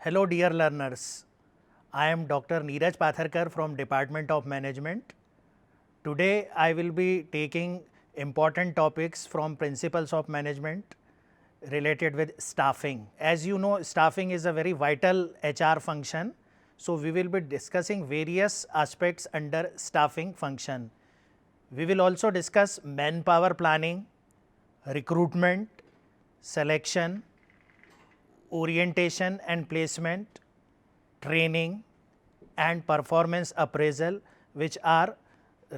Hello dear learners, I am Dr. Neeraj Patharkar from Department of Management. Today I will be taking important topics from Principles of Management related with staffing. As you know, staffing is a very vital HR function. So, we will be discussing various aspects under staffing function. We will also discuss manpower planning, recruitment, selection, orientation and placement, training and performance appraisal, which are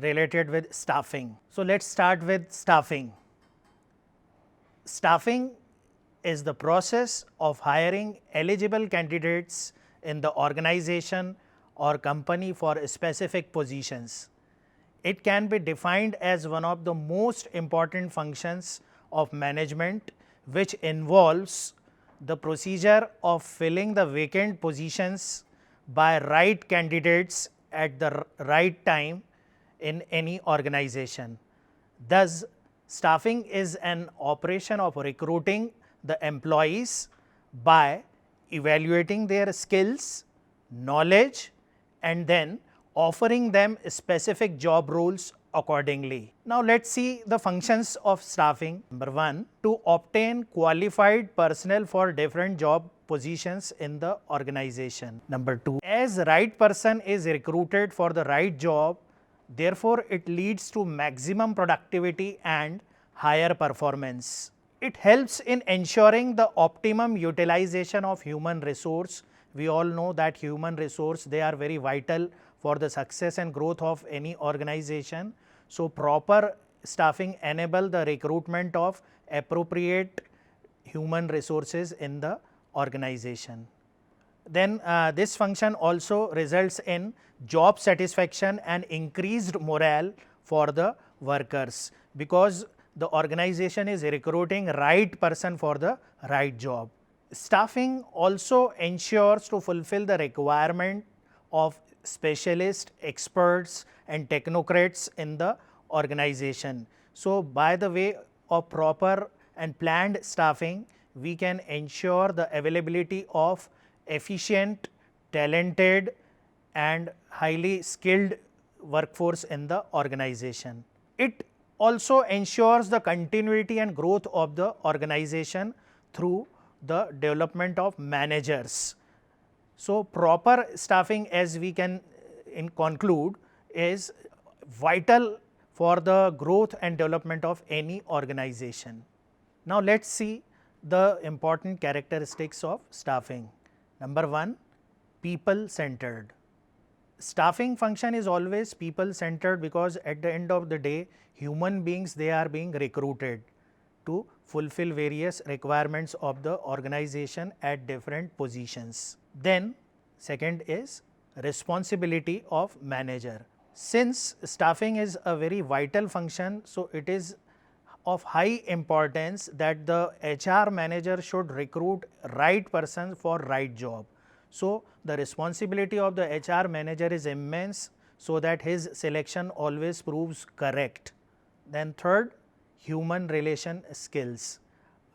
related with staffing. So, let us start with staffing. Staffing is the process of hiring eligible candidates in the organization or company for specific positions. It can be defined as one of the most important functions of management, which involves the procedure of filling the vacant positions by right candidates at the right time in any organization. Thus, staffing is an operation of recruiting the employees by evaluating their skills, knowledge and then offering them specific job roles accordingly. Now, let us see the functions of staffing. Number 1, to obtain qualified personnel for different job positions in the organization. Number 2, as right person is recruited for the right job, therefore, it leads to maximum productivity and higher performance. It helps in ensuring the optimum utilization of human resource. We all know that human resource, they are very vital for the success and growth of any organization. So, proper staffing enable the recruitment of appropriate human resources in the organization. Then this function also results in job satisfaction and increased morale for the workers, because the organization is recruiting right person for the right job. Staffing also ensures to fulfill the requirement of specialists, experts and technocrats in the organization. So, by the way of proper and planned staffing, we can ensure the availability of efficient, talented and highly skilled workforce in the organization. It also ensures the continuity and growth of the organization through the development of managers. So, proper staffing, as we can conclude, is vital for the growth and development of any organization. Now, let us see the important characteristics of staffing. Number 1, people centered. Staffing function is always people centered, because at the end of the day, human beings, they are being recruited to fulfill various requirements of the organization at different positions. Then second is responsibility of manager. Since staffing is a very vital function, so it is of high importance that the HR manager should recruit right person for right job. So, the responsibility of the HR manager is immense, so that his selection always proves correct. Then third, human relation skills.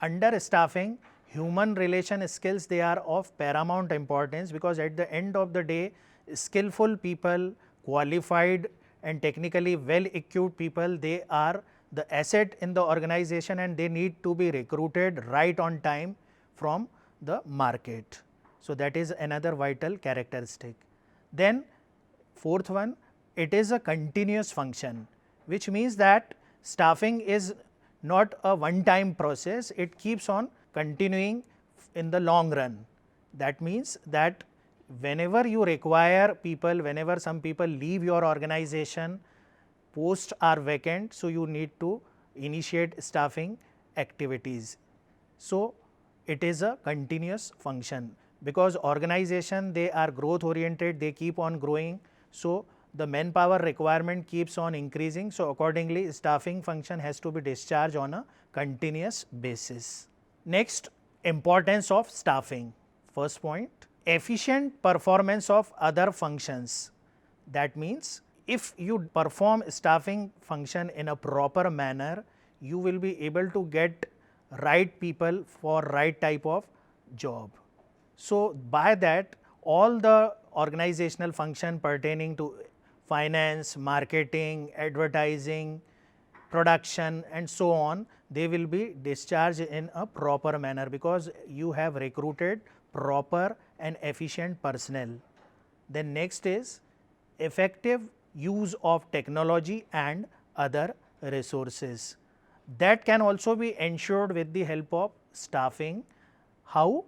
Under staffing, human relation skills, they are of paramount importance, because at the end of the day, skillful people, qualified and technically well equipped people, they are the asset in the organization and they need to be recruited right on time from the market. So, that is another vital characteristic. Then fourth one, it is a continuous function, which means that staffing is not a one time process, it keeps on continuing in the long run. That means that whenever you require people, whenever some people leave your organization, posts are vacant, so you need to initiate staffing activities. So, it is a continuous function, because organization, they are growth oriented, they keep on growing. So, the manpower requirement keeps on increasing. So, accordingly staffing function has to be discharged on a continuous basis. Next, importance of staffing. First point, efficient performance of other functions. That means, if you perform staffing function in a proper manner, you will be able to get right people for right type of job. So, by that all the organizational function pertaining to finance, marketing, advertising, production and so on, they will be discharged in a proper manner because you have recruited proper and efficient personnel. Then next is effective use of technology and other resources. That can also be ensured with the help of staffing. How?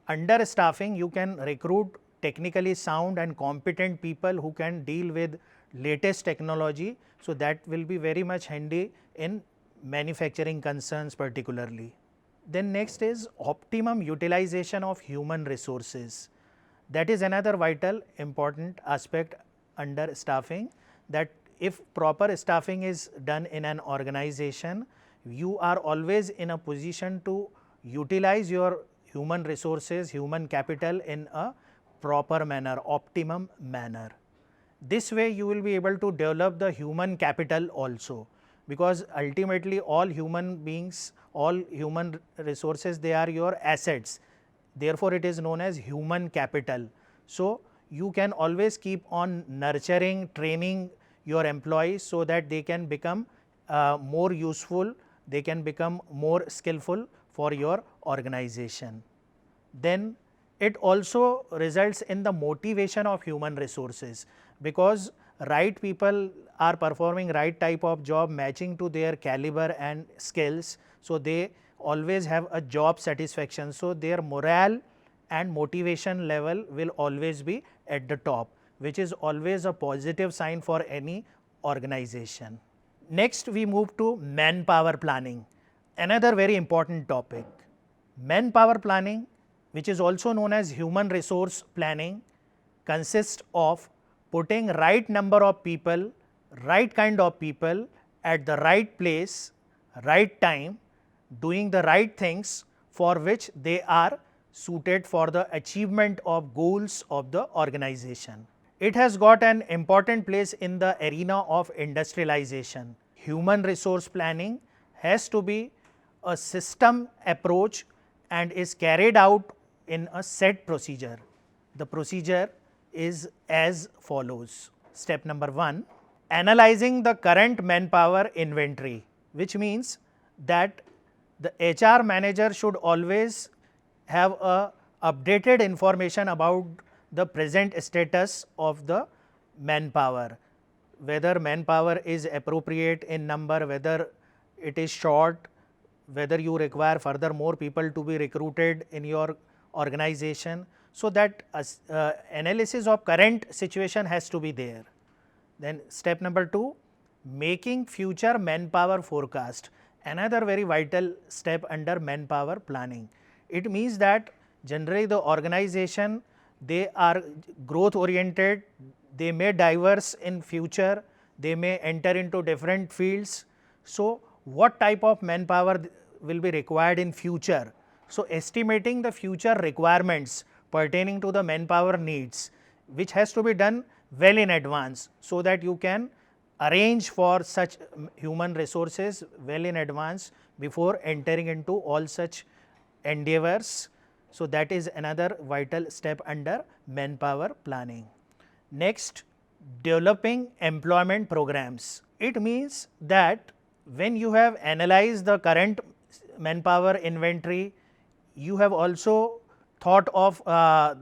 Under staffing you can recruit technically sound and competent people who can deal with latest technology. So, that will be very much handy in manufacturing concerns particularly. Then next is optimum utilization of human resources. That is another vital important aspect under staffing, that if proper staffing is done in an organization, you are always in a position to utilize your human resources, human capital in a proper manner, optimum manner. This way you will be able to develop the human capital also, because ultimately all human beings, all human resources, they are your assets. Therefore, it is known as human capital. So, you can always keep on nurturing, training your employees so that they can become more useful, they can become more skillful for your organization. Then it also results in the motivation of human resources, because right people are performing right type of job matching to their caliber and skills. So, they always have a job satisfaction. So, their morale and motivation level will always be at the top, which is always a positive sign for any organization. Next we move to manpower planning, another very important topic. Manpower planning, which is also known as human resource planning, consists of putting right number of people, right kind of people at the right place, right time, doing the right things for which they are suited for the achievement of goals of the organization. It has got an important place in the arena of industrialization. Human resource planning has to be a system approach and is carried out in a set procedure. The procedure is as follows. Step number 1, analyzing the current manpower inventory, which means that the HR manager should always have a updated information about the present status of the manpower, whether manpower is appropriate in number, whether it is short, whether you require further more people to be recruited in your organization. So, that analysis of current situation has to be there. Then step number 2, making future manpower forecast, another very vital step under manpower planning. It means that generally the organization, they are growth oriented, they may diverse in future, they may enter into different fields. So, what type of manpower will be required in future? So, estimating the future requirements pertaining to the manpower needs, which has to be done well in advance, so that you can arrange for such human resources well in advance before entering into all such endeavors. So, that is another vital step under manpower planning. Next, developing employment programs. It means that when you have analyzed the current manpower inventory, you have also thought of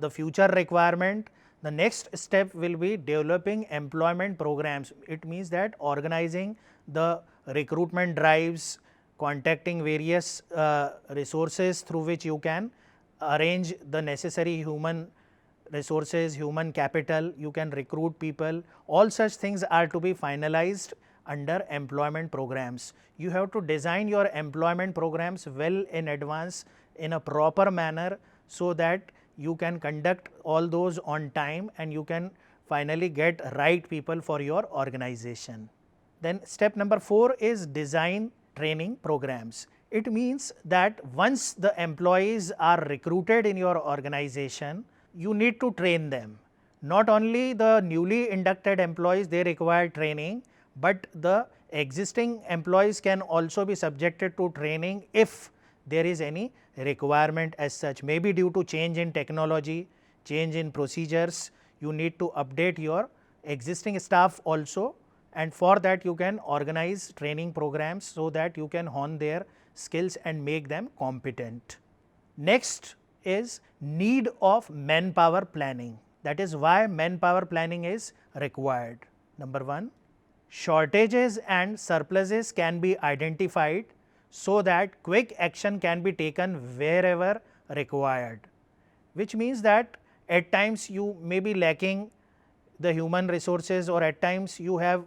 the future requirement. The next step will be developing employment programs. It means that organizing the recruitment drives, contacting various resources through which you can arrange the necessary human resources, human capital, you can recruit people. All such things are to be finalized under employment programs. You have to design your employment programs well in advance in a proper manner, so that you can conduct all those on time and you can finally get right people for your organization. Then step number 4 is design training programs. It means that once the employees are recruited in your organization, you need to train them. Not only the newly inducted employees, they require training, but the existing employees can also be subjected to training if there is any requirement as such. Maybe due to change in technology, change in procedures, you need to update your existing staff also, and for that you can organize training programs so that you can hone their skills and make them competent. Next is need of manpower planning. That is why manpower planning is required. Number 1, shortages and surpluses can be identified so that quick action can be taken wherever required, which means that at times you may be lacking the human resources, or at times you have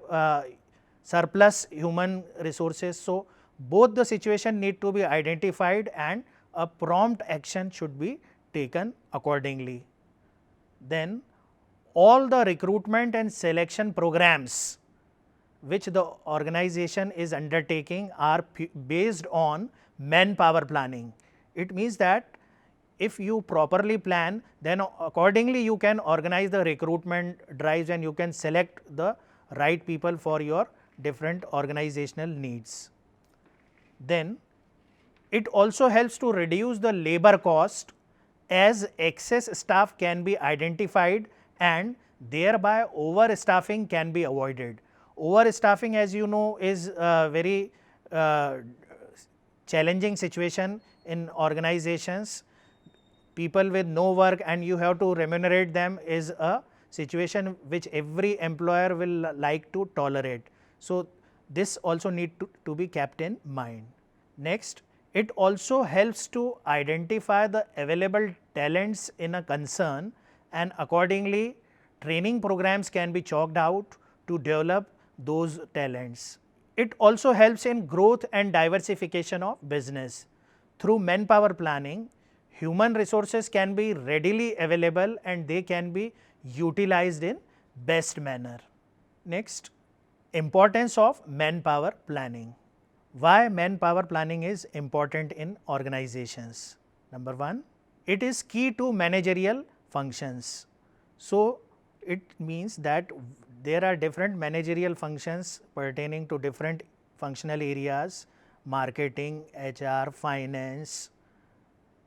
surplus human resources. So, both the situation need to be identified and a prompt action should be taken accordingly. Then all the recruitment and selection programs which the organization is undertaking are based on manpower planning. It means that if you properly plan, then accordingly you can organize the recruitment drives and you can select the right people for your different organizational needs. Then it also helps to reduce the labor cost, as excess staff can be identified and thereby overstaffing can be avoided. Overstaffing, as you know, is a very challenging situation in organizations. People with no work and you have to remunerate them is a situation which every employer will like to tolerate. So, this also need to be kept in mind. Next, it also helps to identify the available talents in a concern, and accordingly training programs can be chalked out to develop those talents. It also helps in growth and diversification of business. Through manpower planning, human resources can be readily available and they can be utilized in best manner. Next, importance of manpower planning. Why manpower planning is important in organizations? Number 1, it is key to managerial functions. So, it means that there are different managerial functions pertaining to different functional areas: marketing, HR, finance,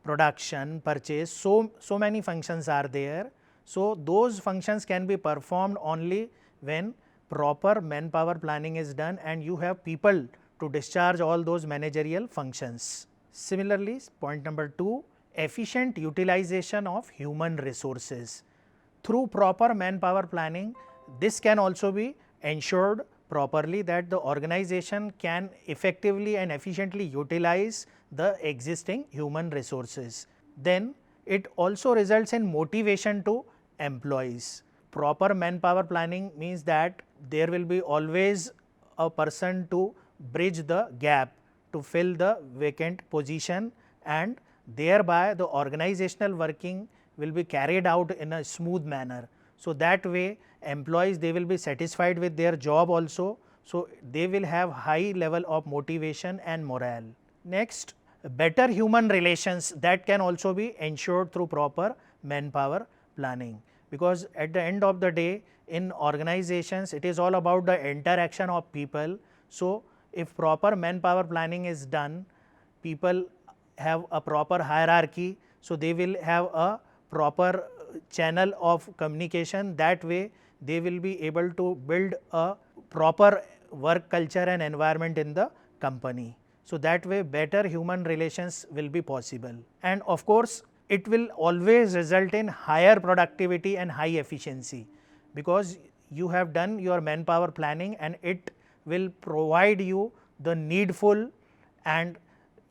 production, purchase. So many functions are there. So, those functions can be performed only when proper manpower planning is done and you have people to discharge all those managerial functions. Similarly, point number 2, efficient utilization of human resources. Through proper manpower planning, this can also be ensured properly that the organization can effectively and efficiently utilize the existing human resources. Then it also results in motivation to employees. Proper manpower planning means that there will be always a person to bridge the gap, to fill the vacant position, and thereby the organizational working will be carried out in a smooth manner. So, that way employees, they will be satisfied with their job also. So, they will have high level of motivation and morale. Next, better human relations, that can also be ensured through proper manpower planning, because at the end of the day in organizations it is all about the interaction of people. So, if proper manpower planning is done, people have a proper hierarchy, so they will have a proper channel of communication. That way they will be able to build a proper work culture and environment in the company. So, that way better human relations will be possible, and of course, it will always result in higher productivity and high efficiency, because you have done your manpower planning and it will provide you the needful, and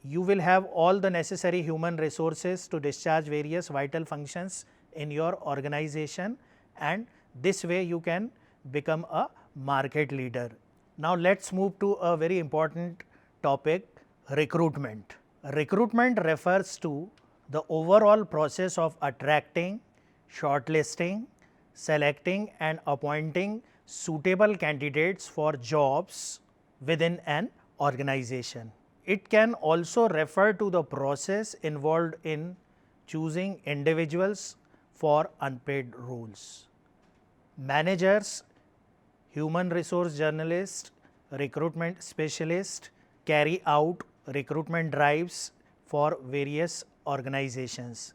you will have all the necessary human resources to discharge various vital functions in your organization, and this way you can become a market leader. Now, let us move to a very important topic, recruitment. Recruitment refers to the overall process of attracting, shortlisting, selecting and appointing suitable candidates for jobs within an organization. It can also refer to the process involved in choosing individuals for unpaid roles. Managers, human resource journalists, recruitment specialists carry out recruitment drives for various organizations.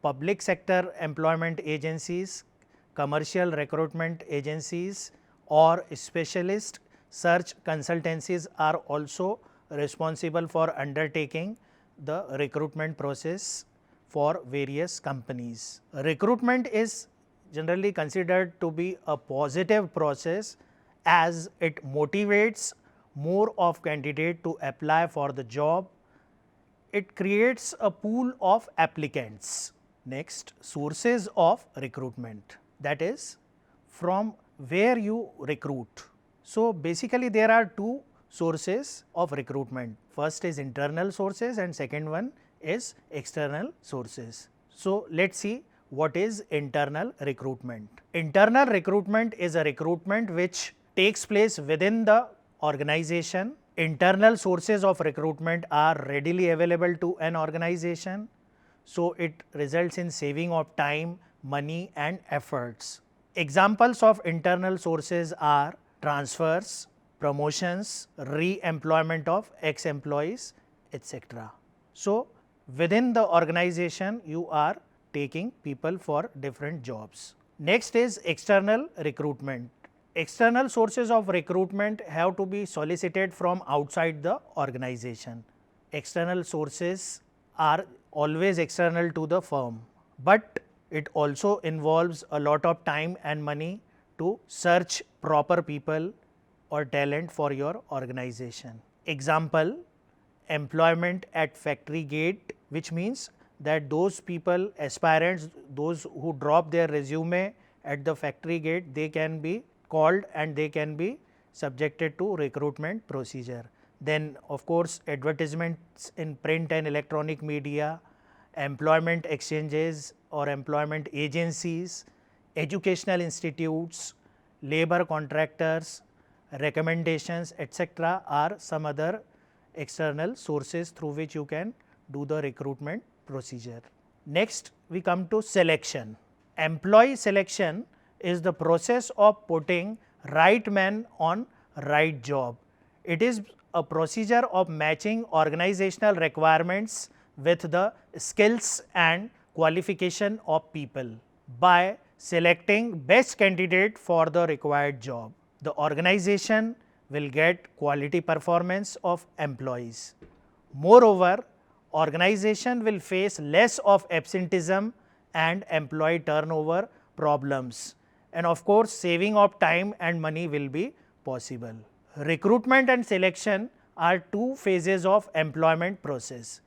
Public sector employment agencies, commercial recruitment agencies or specialist search consultancies are also responsible for undertaking the recruitment process for various companies. Recruitment is generally considered to be a positive process as it motivates more of candidate to apply for the job. It creates a pool of applicants. Next, sources of recruitment, that is from where you recruit. So, basically there are two sources of recruitment. First is internal sources and second one is external sources. So, let us see what is internal recruitment. Internal recruitment is a recruitment which takes place within the organization. Internal sources of recruitment are readily available to an organization. So, it results in saving of time, money and efforts. Examples of internal sources are transfers, promotions, re-employment of ex-employees, etc. So, within the organization you are taking people for different jobs. Next is external recruitment. External sources of recruitment have to be solicited from outside the organization. External sources are always external to the firm, but it also involves a lot of time and money to search proper people or talent for your organization. Example, employment at factory gate, which means that those people, aspirants, those who drop their resume at the factory gate, they can be called and they can be subjected to recruitment procedure. Then of course, advertisements in print and electronic media, employment exchanges or employment agencies, educational institutes, labor contractors, recommendations, etc. are some other external sources through which you can do the recruitment procedure. Next, we come to selection. Employee selection is the process of putting right man on right job. It is a procedure of matching organizational requirements with the skills and qualification of people by selecting best candidate for the required job. The organization will get quality performance of employees. Moreover, organization will face less of absenteeism and employee turnover problems, and of course, saving of time and money will be possible. Recruitment and selection are two phases of employment process.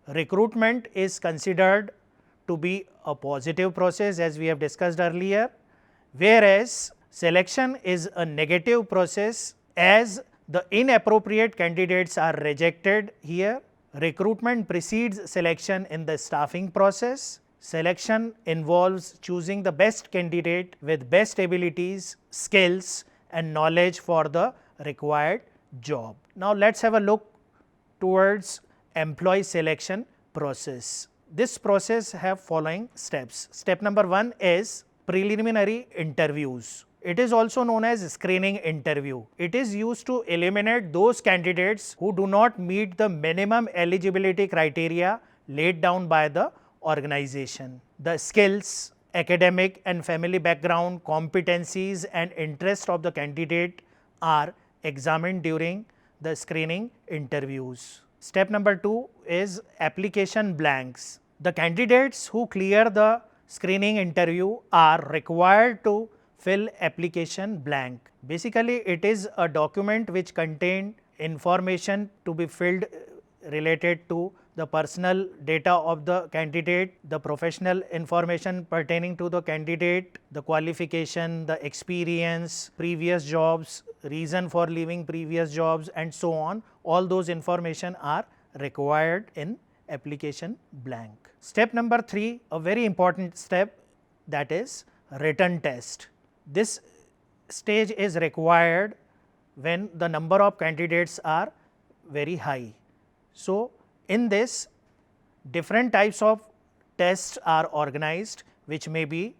Recruitment is considered to be a positive process as we have discussed earlier, whereas selection is a negative process as the inappropriate candidates are rejected here. Recruitment precedes selection in the staffing process. Selection involves choosing the best candidate with best abilities, skills and knowledge for the required job. Now, let us have a look towards employee selection process. This process have following steps. Step number 1 is preliminary interviews. It is also known as screening interview. It is used to eliminate those candidates who do not meet the minimum eligibility criteria laid down by the organization. The skills, academic and family background, competencies and interest of the candidate are examined during the screening interviews. Step number 2 is application blanks. The candidates who clear the screening interview are required to fill application blank. Basically, it is a document which contains information to be filled related to the personal data of the candidate, the professional information pertaining to the candidate, the qualification, the experience, previous jobs, reason for leaving previous jobs and so on. All those information are required in application blank. Step number 3, a very important step, that is written test. This stage is required when the number of candidates are very high. So, in this different types of tests are organized, which may be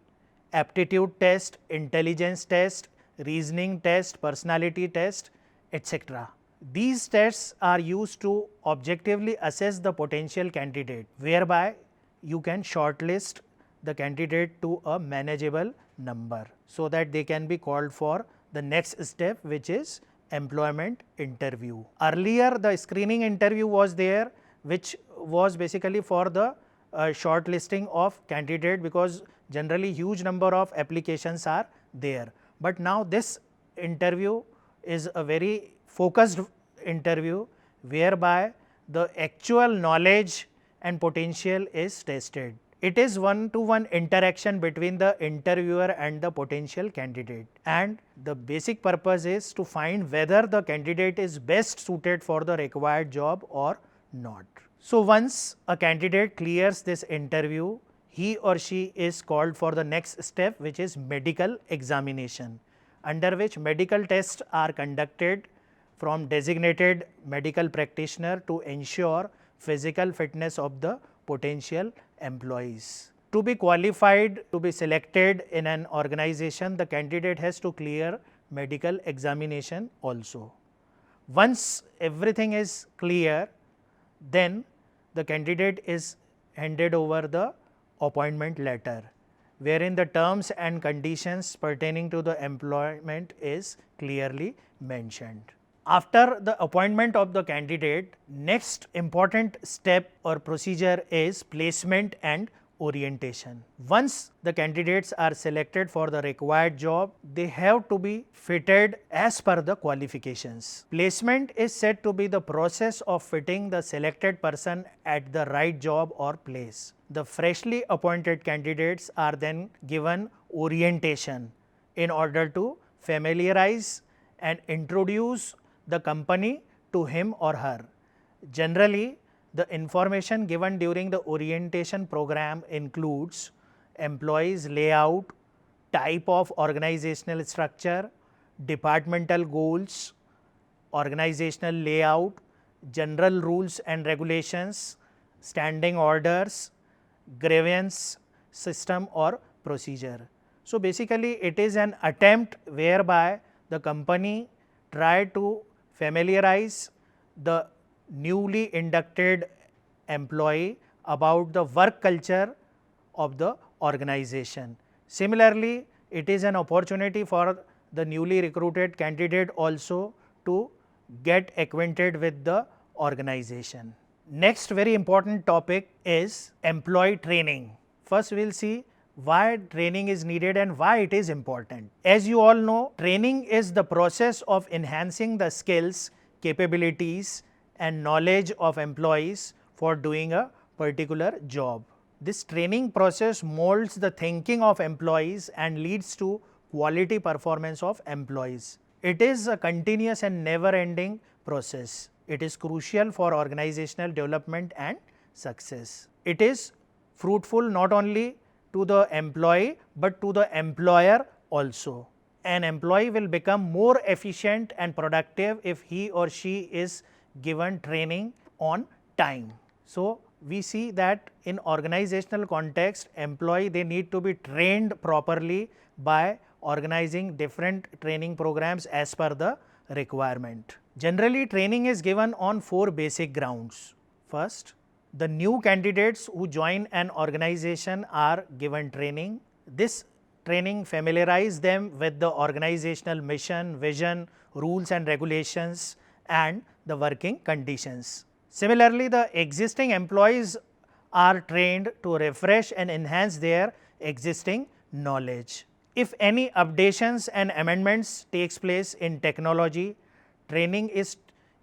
aptitude test, intelligence test, reasoning test, personality test, etc. These tests are used to objectively assess the potential candidate, whereby you can shortlist the candidate to a manageable number, so that they can be called for the next step, which is employment interview. Earlier the screening interview was there, which was basically for the shortlisting of candidate, because generally huge number of applications are there. But now this interview is a very focused interview, whereby the actual knowledge and potential is tested. It is one-to-one interaction between the interviewer and the potential candidate, and the basic purpose is to find whether the candidate is best suited for the required job or not. So, once a candidate clears this interview, he or she is called for the next step, which is medical examination, under which medical tests are conducted from designated medical practitioner to ensure physical fitness of the potential employees. To be qualified to be selected in an organization, the candidate has to clear medical examination also. Once everything is clear, then the candidate is handed over the appointment letter, wherein the terms and conditions pertaining to the employment is clearly mentioned. After the appointment of the candidate, next important step or procedure is placement and orientation. Once the candidates are selected for the required job, they have to be fitted as per the qualifications. Placement is said to be the process of fitting the selected person at the right job or place. The freshly appointed candidates are then given orientation in order to familiarize and introduce the company to him or her. Generally, the information given during the orientation program includes employees layout, type of organizational structure, departmental goals, organizational layout, general rules and regulations, standing orders, grievance system or procedure. So, basically it is an attempt whereby the company try to familiarize the newly inducted employee about the work culture of the organization. Similarly, it is an opportunity for the newly recruited candidate also to get acquainted with the organization. Next very important topic is employee training. First we will see why training is needed and why it is important. As you all know, training is the process of enhancing the skills, capabilities and knowledge of employees for doing a particular job. This training process molds the thinking of employees and leads to quality performance of employees. It is a continuous and never ending process. It is crucial for organizational development and success. It is fruitful not only to the employee, but to the employer also. An employee will become more efficient and productive if he or she is given training on time. So, we see that in organizational context, employee they need to be trained properly by organizing different training programs as per the requirement. Generally, training is given on 4 basic grounds. First, the new candidates who join an organization are given training. This training familiarizes them with the organizational mission, vision, rules and regulations and the working conditions. Similarly, the existing employees are trained to refresh and enhance their existing knowledge. If any updations and amendments takes place in technology, training is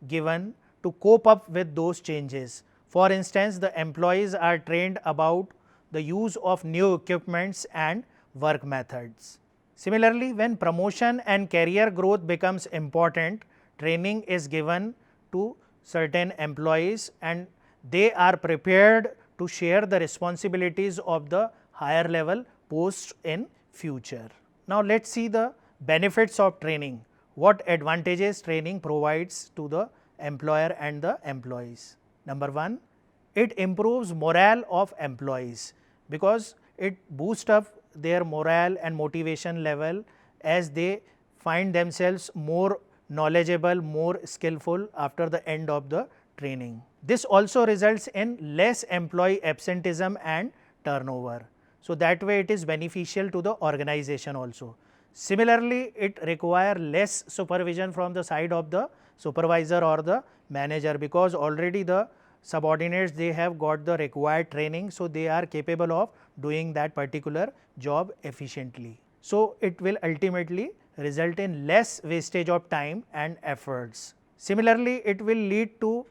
given to cope up with those changes. For instance, the employees are trained about the use of new equipments and work methods. Similarly, when promotion and career growth becomes important, training is given to certain employees and they are prepared to share the responsibilities of the higher level posts in future. Now, let us see the benefits of training. What advantages training provides to the employer and the employees? Number 1, it improves morale of employees because it boosts up their morale and motivation level as they find themselves more knowledgeable, more skillful after the end of the training. This also results in less employee absenteeism and turnover. So, that way it is beneficial to the organization also. Similarly, it require less supervision from the side of the supervisor or the manager, because already the subordinates, they have got the required training. So, they are capable of doing that particular job efficiently. So, it will ultimately result in less wastage of time and efforts. Similarly, it will lead to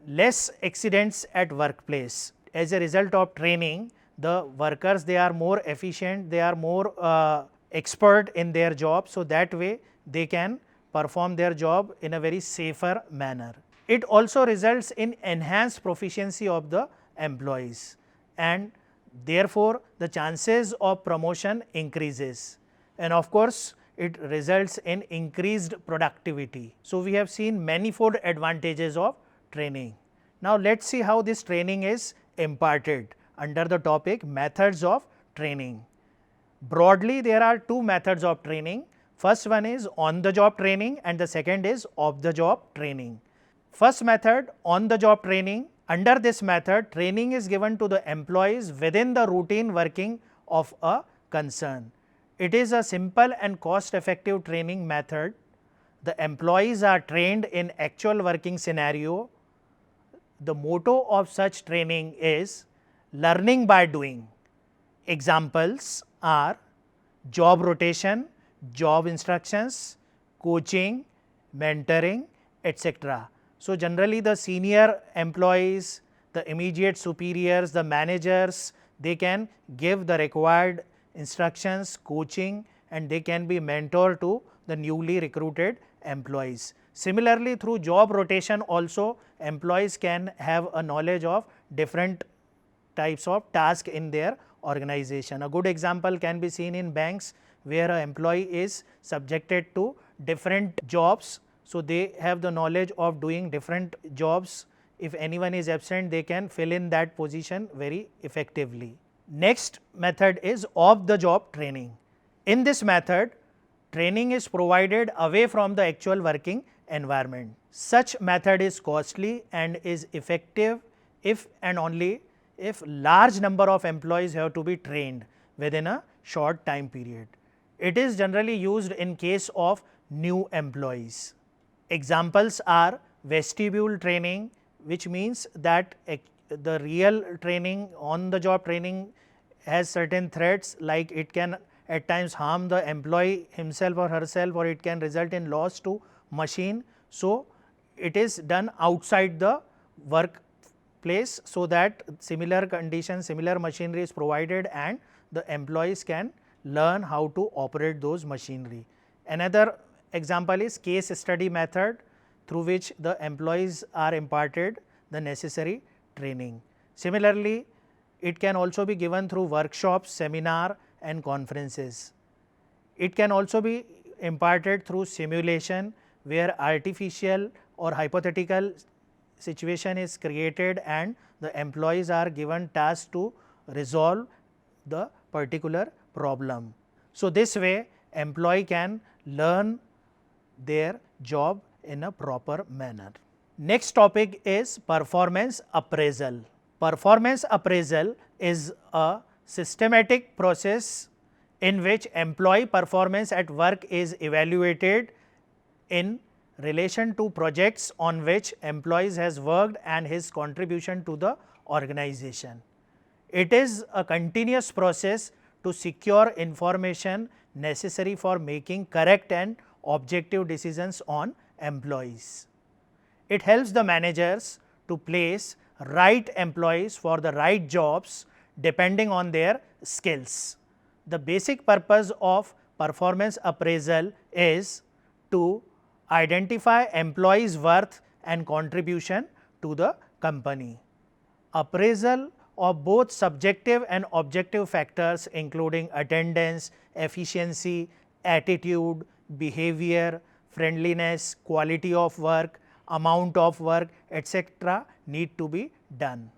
less accidents at workplace. As a result of training, the workers, they are more efficient, they are more expert in their job. So, that way they can perform their job in a very safer manner. It also results in enhanced proficiency of the employees, and therefore, the chances of promotion increases, and of course, it results in increased productivity. So, we have seen manifold advantages of training. Now, let us see how this training is imparted under the topic methods of training. Broadly, there are two methods of training. First one is on the job training and the second is off the job training. First method, on the job training. Under this method, training is given to the employees within the routine working of a concern. It is a simple and cost effective training method. The employees are trained in actual working scenario. The motto of such training is learning by doing. Examples are job rotation, job instructions, coaching, mentoring, etc. So, generally the senior employees, the immediate superiors, the managers, they can give the required instructions, coaching, and they can be mentor to the newly recruited employees. Similarly, through job rotation also, employees can have a knowledge of different types of tasks in their organization. A good example can be seen in banks, where an employee is subjected to different jobs. So, they have the knowledge of doing different jobs. If anyone is absent, they can fill in that position very effectively. Next method is off the job training. In this method, training is provided away from the actual working environment. Such method is costly and is effective if and only if large number of employees have to be trained within a short time period. It is generally used in case of new employees. Examples are vestibule training, which means that the real training, on the job training, has certain threats, like it can at times harm the employee himself or herself, or it can result in loss to machine. So, it is done outside the workplace, so that similar conditions, similar machinery is provided and the employees can learn how to operate those machinery. Another example is case study method, through which the employees are imparted the necessary training. Similarly, it can also be given through workshops, seminar and conferences. It can also be imparted through simulation, where artificial or hypothetical situation is created and the employees are given tasks to resolve the particular problem. So, this way employee can learn their job in a proper manner. Next topic is performance appraisal. Performance appraisal is a systematic process in which employee performance at work is evaluated in relation to projects on which employees has worked and his contribution to the organization. It is a continuous process to secure information necessary for making correct and objective decisions on employees. It helps the managers to place right employees for the right jobs depending on their skills. The basic purpose of performance appraisal is to identify employees' worth and contribution to the company. Appraisal of both subjective and objective factors, including attendance, efficiency, attitude, behavior, friendliness, quality of work, amount of work, etc., need to be done.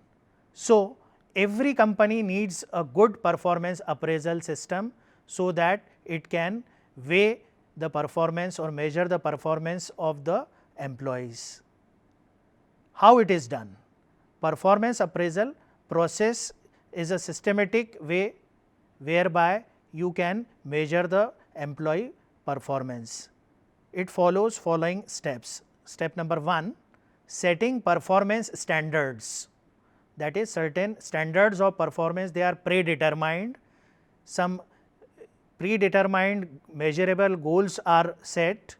So, every company needs a good performance appraisal system, so that it can weigh the performance or measure the performance of the employees. How it is done? Performance appraisal process is a systematic way whereby you can measure the employee performance. It follows following steps. Step number 1, setting performance standards. That is, certain standards of performance, they are predetermined. Some predetermined measurable goals are set.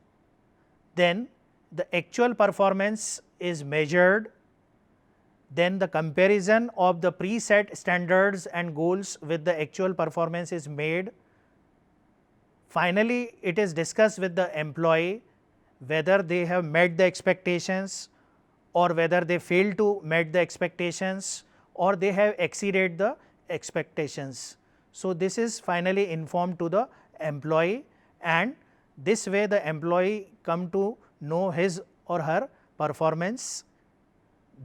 Then the actual performance is measured. Then the comparison of the preset standards and goals with the actual performance is made. Finally, it is discussed with the employee whether they have met the expectations or whether they fail to meet the expectations or they have exceeded the expectations. So, this is finally informed to the employee, and this way the employee come to know his or her performance,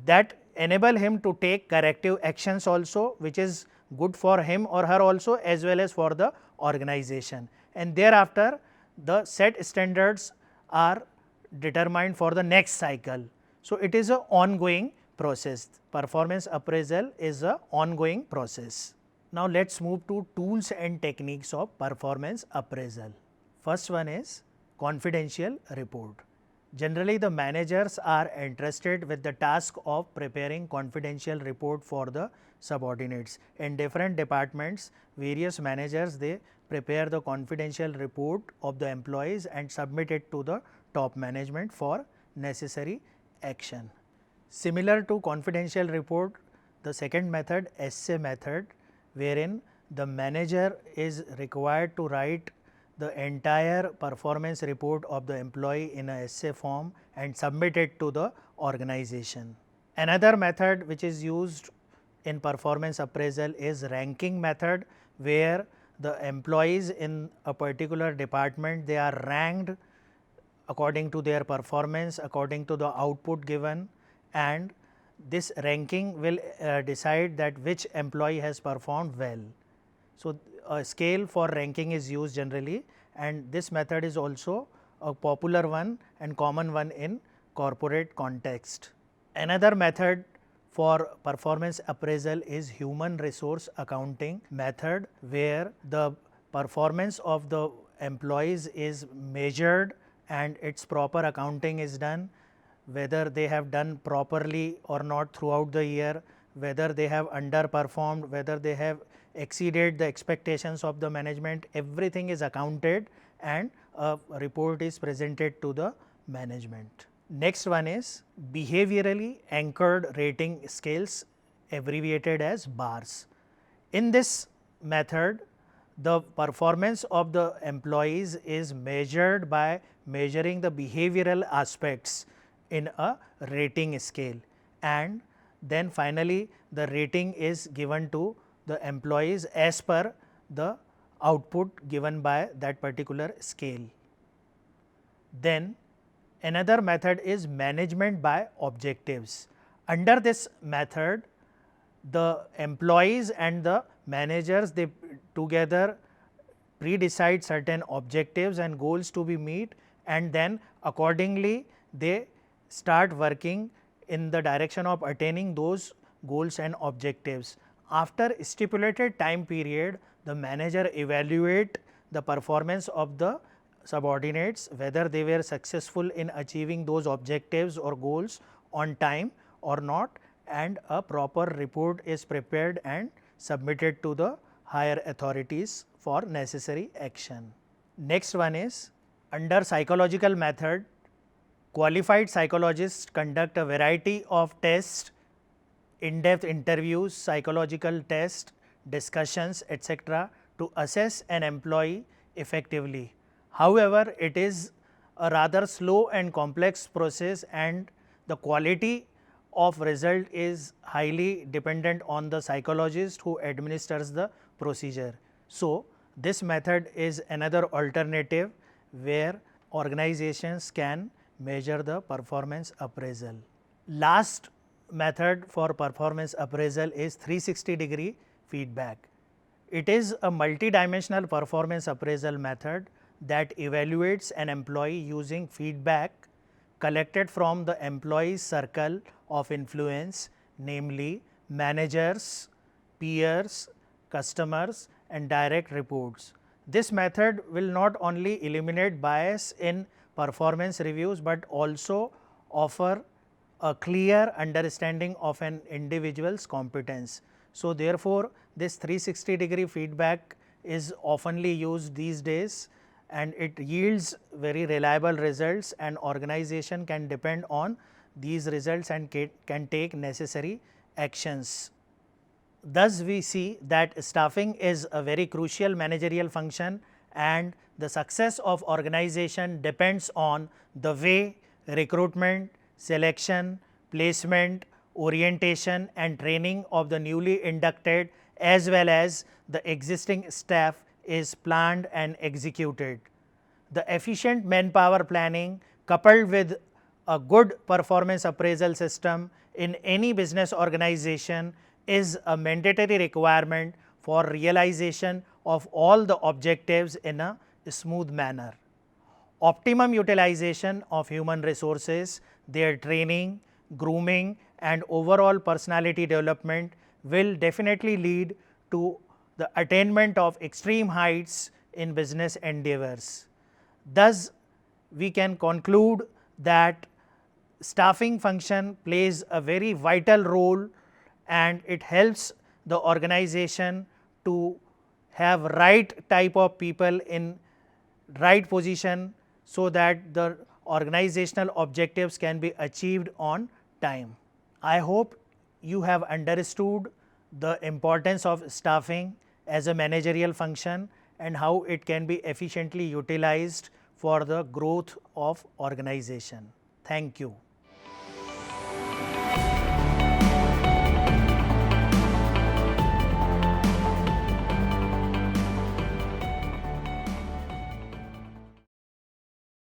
that enable him to take corrective actions also, which is good for him or her also as well as for the organization. And thereafter the set standards are determined for the next cycle. So, it is a ongoing process. Performance appraisal is a ongoing process. Now, let us move to tools and techniques of performance appraisal. First one is confidential report. Generally, the managers are entrusted with the task of preparing confidential report for the subordinates. In different departments, various managers, they prepare the confidential report of the employees and submit it to the top management for necessary action. Similar to confidential report, the second method, essay method, wherein the manager is required to write the entire performance report of the employee in a essay form and submit it to the organization. Another method which is used in performance appraisal is ranking method, where the employees in a particular department, they are ranked according to their performance, according to the output given, and this ranking will decide that which employee has performed well. So, a scale for ranking is used generally, and this method is also a popular one and common one in corporate context. Another method for performance appraisal is human resource accounting method, where the performance of the employees is measured and its proper accounting is done, whether they have done properly or not throughout the year, whether they have underperformed, whether they have exceeded the expectations of the management, everything is accounted and a report is presented to the management. Next one is behaviorally anchored rating scales, abbreviated as BARS. In this method, the performance of the employees is measured by measuring the behavioral aspects in a rating scale, and then finally the rating is given to the employees as per the output given by that particular scale. Then another method is management by objectives. Under this method, the employees and the managers, they together pre-decide certain objectives and goals to be met, and then accordingly they start working in the direction of attaining those goals and objectives. After stipulated time period, the manager evaluate the performance of the subordinates, whether they were successful in achieving those objectives or goals on time or not, and a proper report is prepared and submitted to the higher authorities for necessary action. Next one is under psychological method, qualified psychologists conduct a variety of tests, in-depth interviews, psychological tests, discussions, etc., to assess an employee effectively. However, it is a rather slow and complex process, and the quality of result is highly dependent on the psychologist who administers the procedure. So, this method is another alternative where organizations can measure the performance appraisal. Last method for performance appraisal is 360-degree feedback. It is a multidimensional performance appraisal method that evaluates an employee using feedback collected from the employee's circle of influence, namely managers, peers, customers and direct reports. This method will not only eliminate bias in performance reviews, but also offer a clear understanding of an individual's competence. So, therefore, this 360-degree feedback is oftenly used these days and it yields very reliable results, and organization can depend on these results and can take necessary actions. Thus, we see that staffing is a very crucial managerial function and the success of organization depends on the way recruitment, selection, placement, orientation and training of the newly inducted as well as the existing staff is planned and executed. The efficient manpower planning coupled with a good performance appraisal system in any business organization is a mandatory requirement for realization of all the objectives in a smooth manner. Optimum utilization of human resources, their training, grooming and overall personality development will definitely lead to the attainment of extreme heights in business endeavors. Thus, we can conclude that staffing function plays a very vital role and it helps the organization to have right type of people in right position, so that the organizational objectives can be achieved on time. I hope you have understood the importance of staffing as a managerial function and how it can be efficiently utilized for the growth of organization. Thank you.